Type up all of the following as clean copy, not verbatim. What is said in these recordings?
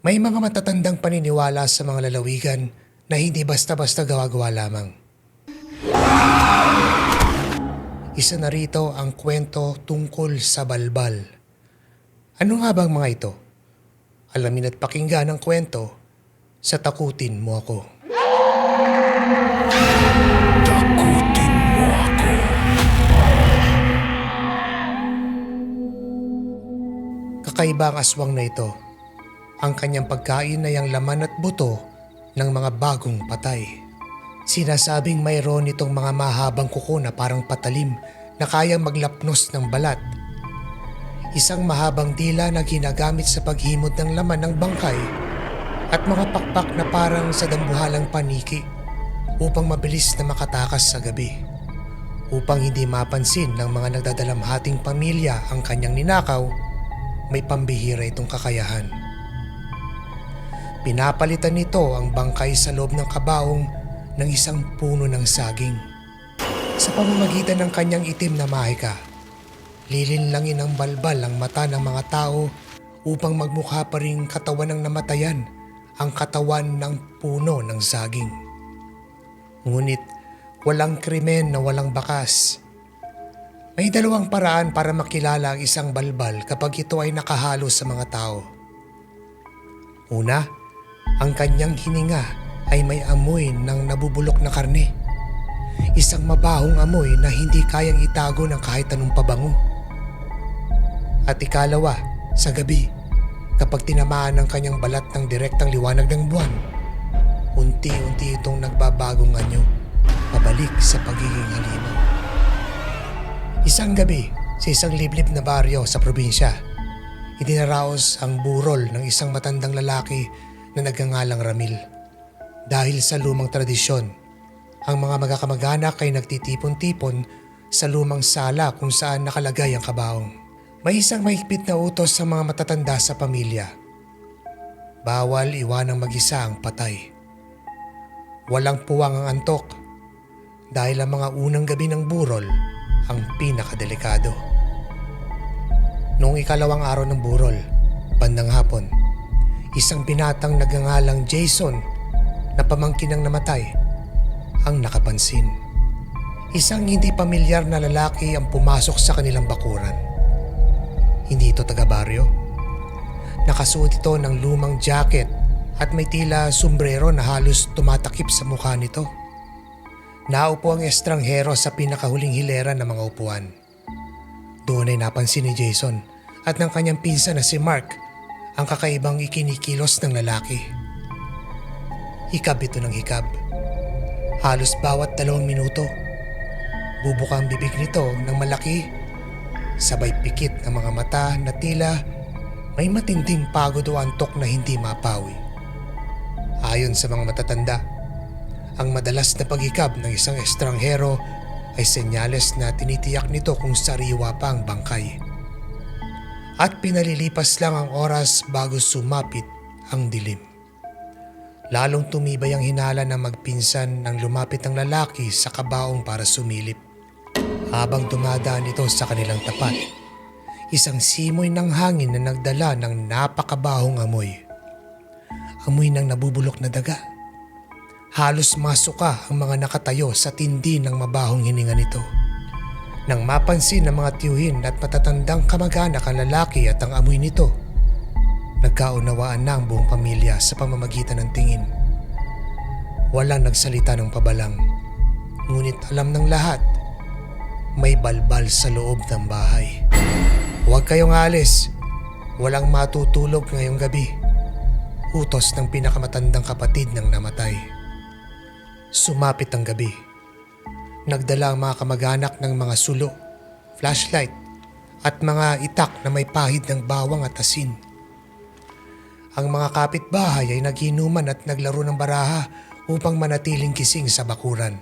May mga matatandang paniniwala sa mga lalawigan na hindi basta-basta gawa-gawa lamang. Isa na rito ang kwento tungkol sa balbal. Ano nga bang mga ito? Alamin at pakinggan ang kwento sa Takutin Mo Ako. Takutin Mo Ako. Kakaiba ang aswang na ito. Ang kanyang pagkain ay ang laman at buto ng mga bagong patay. Sinasabing mayroon itong mga mahabang kuko na parang patalim na kayang maglapnos ng balat. Isang mahabang dila na ginagamit sa paghimod ng laman ng bangkay at mga pakpak na parang sa dambuhalang paniki upang mabilis na makatakas sa gabi. Upang hindi mapansin ng mga nagdadalamhating pamilya ang kanyang ninakaw, may pambihira itong kakayahan. Pinapalitan nito ang bangkay sa loob ng kabaong ng isang puno ng saging. Sa pamamagitan ng kanyang itim na mahika, lilinlangin ng balbal ang mata ng mga tao upang magmukha pa ring katawan ng namatayan ang katawan ng puno ng saging. Ngunit walang krimen na walang bakas. May dalawang paraan para makilala ang isang balbal kapag ito ay nakahalo sa mga tao. Una, ang kanyang hininga ay may amoy ng nabubulok na karne. Isang mabahong amoy na hindi kayang itago ng kahit anong pabango. At ikalawa, sa gabi, kapag tinamaan ng kanyang balat ng direktang liwanag ng buwan, unti-unti itong nagbabagong anyo, pabalik sa pagiging halimaw. Isang gabi, sa isang liblib na baryo sa probinsya, itinaraos ang burol ng isang matandang lalaki na nagngangalang Ramil. Dahil sa lumang tradisyon, ang mga magkakamag-anak ay nagtitipon-tipon sa lumang sala kung saan nakalagay ang kabaong. May isang mahigpit na utos sa mga matatanda sa pamilya. Bawal iwanang mag-isa ang patay. Walang puwang ang antok dahil ang mga unang gabi ng burol ang pinakadelikado. Noong ikalawang araw ng burol, bandang hapon, isang binatang nagngangalang Jason na pamangkin ng namatay ang nakapansin. Isang hindi pamilyar na lalaki ang pumasok sa kanilang bakuran. Hindi ito taga-baryo. Nakasuot ito ng lumang jacket at may tila sombrero na halos tumatakip sa mukha nito. Naupo ang estranghero sa pinakahuling hilera ng mga upuan. Doon ay napansin ni Jason at ng kanyang pinsan na si Mark ang kakaibang ikinikilos ng lalaki. Hikab ito ng hikab. Halos bawat 2 minuto, bubuka ang bibig nito ng malaki, sabay pikit ng mga mata na tila may matinding pagod o antok na hindi mapawi. Ayon sa mga matatanda, ang madalas na paghikab ng isang estranghero ay senyales na tinitiyak nito kung sariwa pa ang bangkay. At pinalilipas lang ang oras bago sumapit ang dilim. Lalong tumibay ang hinala ng magpinsan nang lumapit ang lalaki sa kabaong para sumilip. Habang dumadaan ito sa kanilang tapat, isang simoy ng hangin na nagdala ng napakabahong amoy. Amoy ng nabubulok na daga. Halos masuka ang mga nakatayo sa tindi ng mabahong hininga nito. Nang mapansin ng mga tiyuhin at matatandang kamag-anak ang lalaki at ang amoy nito, nagkaunawaan na ang buong pamilya sa pamamagitan ng tingin. Walang nagsalita ng pabalang, ngunit alam ng lahat, may balbal sa loob ng bahay. Huwag kayong alis, walang matutulog ngayong gabi. Utos ng pinakamatandang kapatid ng namatay. Sumapit ang gabi. Nagdala ang mga kamag-anak ng mga sulo, flashlight at mga itak na may pahid ng bawang at asin. Ang mga kapitbahay ay naginuman at naglaro ng baraha upang manatiling gising sa bakuran.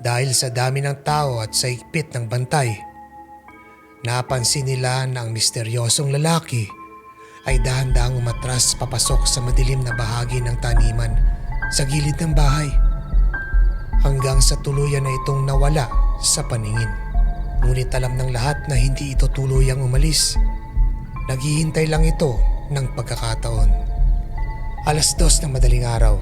Dahil sa dami ng tao at sa higpit ng bantay, napansin nila na ang misteryosong lalaki ay dahan-dahang umatras papasok sa madilim na bahagi ng taniman sa gilid ng bahay. Hanggang sa tuluyan na itong nawala sa paningin. Ngunit alam ng lahat na hindi ito tuluyang umalis. Naghihintay lang ito ng pagkakataon. 2:00 ng madaling araw.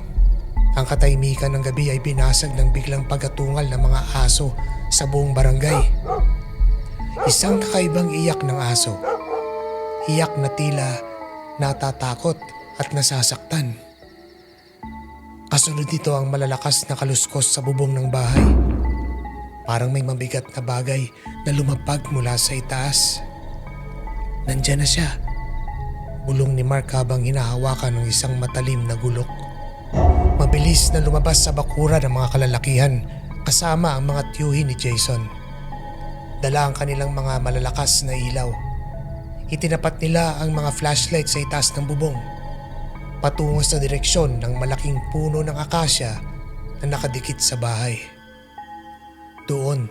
Ang katahimikan ng gabi ay binasag ng biglang pagatungal ng mga aso sa buong barangay. Isang kakaibang iyak ng aso. Iyak na tila natatakot at nasasaktan. Kasunod nito ang malalakas na kaluskos sa bubong ng bahay. Parang may mabigat na bagay na lumapag mula sa itaas. Nandyan na siya. Bulong ni Mark habang hinahawakan ng isang matalim na gulok. Mabilis na lumabas sa bakura ng mga kalalakihan kasama ang mga tiyuhin ni Jason. Dala ang kanilang mga malalakas na ilaw. Itinapat nila ang mga flashlight sa itaas ng bubong patungo sa direksyon ng malaking puno ng akasya na nakadikit sa bahay. Doon,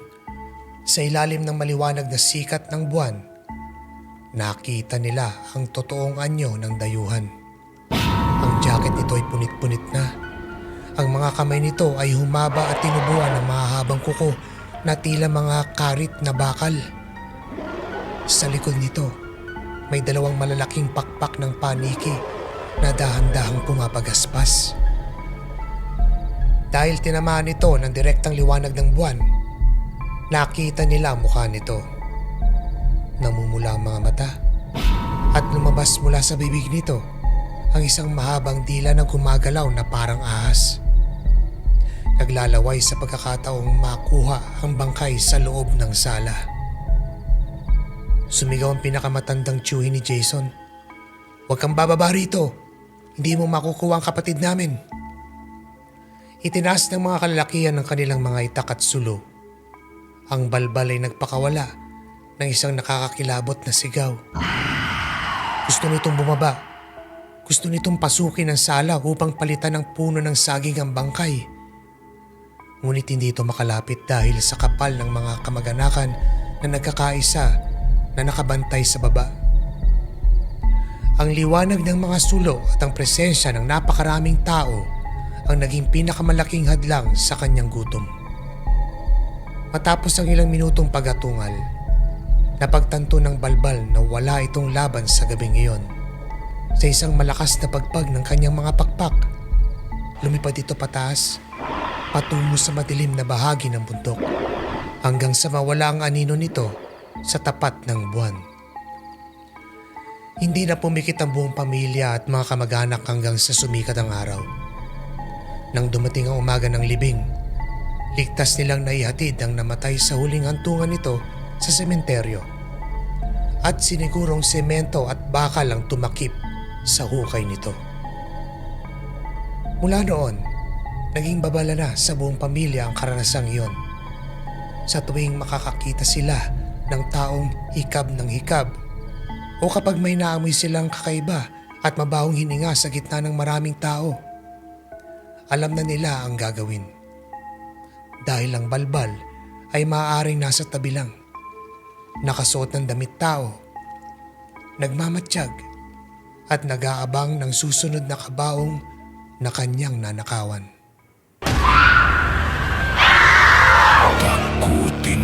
sa ilalim ng maliwanag na sikat ng buwan, nakita nila ang totoong anyo ng dayuhan. Ang jacket nito ay punit-punit na. Ang mga kamay nito ay humaba at tinubuan ng mahahabang kuko na tila mga karit na bakal. Sa likod nito, may dalawang malalaking pakpak ng paniki na dahan-dahang pumapagaspas. Dahil tinamaan ito ng direktang liwanag ng buwan, nakita nila ang mukha nito. Namumula ang mga mata at lumabas mula sa bibig nito ang isang mahabang dila na gumagalaw na parang ahas. Naglalaway sa pagkakataong makuha ang bangkay sa loob ng sala. Sumigaw ang pinakamatandang tiyuhin ni Jason. "Huwag kang bababa rito! Hindi mo makukuha ang kapatid namin!" Itinaas ng mga kalalakihan ng kanilang mga itak at sulo. Ang balbal ay nagpakawala ng isang nakakakilabot na sigaw. Gusto nitong bumaba. Gusto nitong pasukin ang sala upang palitan ng puno ng saging ang bangkay. Ngunit hindi ito makalapit dahil sa kapal ng mga kamag-anakan na nagkakaisa na nakabantay sa baba. Ang liwanag ng mga sulo at ang presensya ng napakaraming tao ang naging pinakamalaking hadlang sa kanyang gutom. Matapos ang ilang minutong pagatungal, napagtanto ng balbal na wala itong laban sa gabing iyon. Sa isang malakas na pagpag ng kanyang mga pakpak, lumipad ito pataas, patungo sa madilim na bahagi ng bundok, hanggang sa mawala ang anino nito sa tapat ng buwan. Hindi na pumikit ang buong pamilya at mga kamag-anak hanggang sa sumikat ang araw. Nang dumating ang umaga ng libing, ligtas nilang naihatid ang namatay sa huling hantungan nito sa sementeryo. At sinigurong semento at bakal ang tumakip sa hukay nito. Mula noon, naging babala na sa buong pamilya ang karanasang iyon. Sa tuwing makakakita sila ng taong hikab ng hikab o kapag may naamoy silang kakaiba at mabahong hininga sa gitna ng maraming tao, alam na nila ang gagawin. Dahil ang balbal ay maaaring nasa tabi lang, nakasuot ng damit tao, nagmamatsyag at nag-aabang ng susunod na kabaong na kanyang nanakawan. Takutin